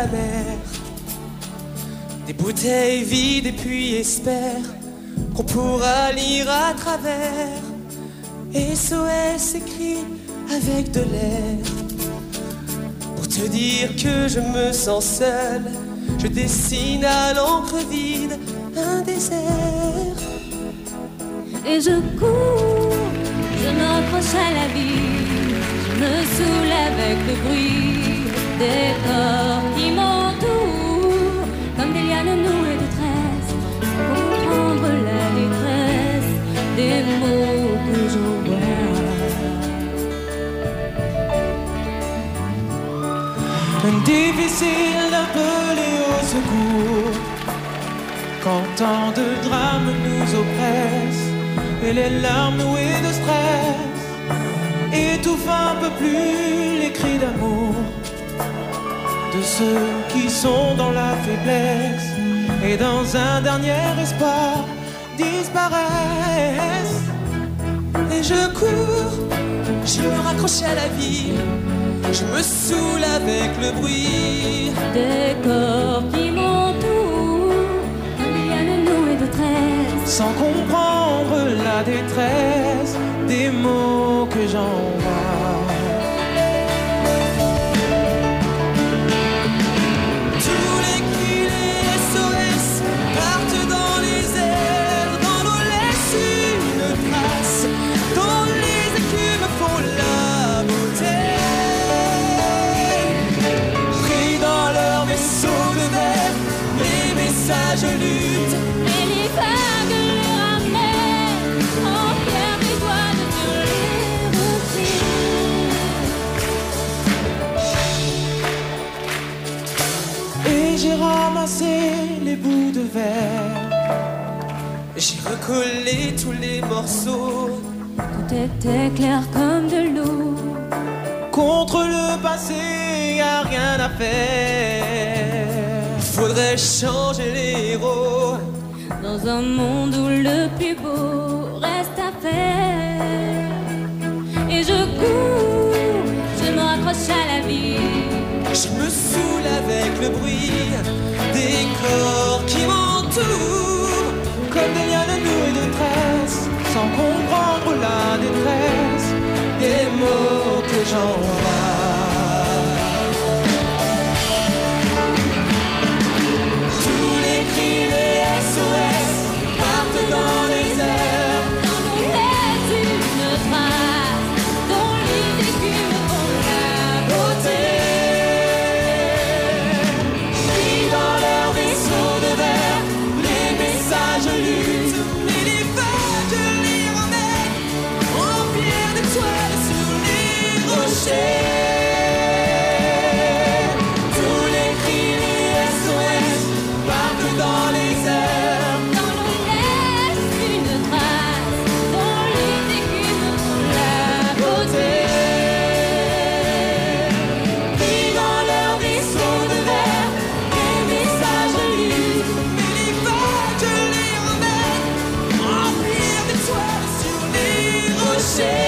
la mer. Des bouteilles vides et puis espère qu'on pourra lire à travers. SOS écrit avec de l'air. Pour te dire que je me sens seul, je dessine à l'encre vide un désert. Et je cours, je m'accroche à la vie, je me saoule avec le bruit des corps qui m'entourent, comme des lianes nouées de tresses, comprendre la détresse des mots que j'envoie. Difficile d'appeler au secours quand tant de drames nous oppressent et les larmes nouées de stress étouffent un peu plus les cris d'amour de ceux qui sont dans la faiblesse et dans un dernier espoir disparaissent. Et je cours, je me raccroche à la vie, je me saoule avec le bruit des corps qui m'entourent, comme des lianes nouées de tresse, sans comprendre la détresse des mots que j'envoie. Tous les cris, les SOS partent dans les airs, dans l'eau laisse une trace, dont les écumes font la beauté. Pris dans leur vaisseau de verre, les messages luttent et les vagues les ramènent en pierre des doigts sur les rochers. Et j'ai ramassé les bouts de verre, j'ai recollé tous les morceaux. Tout était clair comme de l'eau. contre le passé, y a rien à faire. Faudrait changer les héros Dans un monde où le plus beau reste à faire. Et je cours, je me raccroche à la vie. Je me saoule avec le bruit des corps qui m'entourent, Comme des lianes nouées de tresses, sans comprendre la détresse des mots que j'envoie. tous les cris, les SOS partent dans les airs. Dans nos têtes une trace dont les écumes font la beauté. Pris dans leur vaisseau de verre, les messages luttent, et les vagues les ramènent en pierre d'étoiles sur les rochers. Tous les cris, les SOS partent dans les airs. Dans nos laisse une trace dont les écumes font la beauté. Pris dans leur vaisseau de verre, les messages luttent, et les vagues les ramènent en pierre d'étoiles sur les rochers.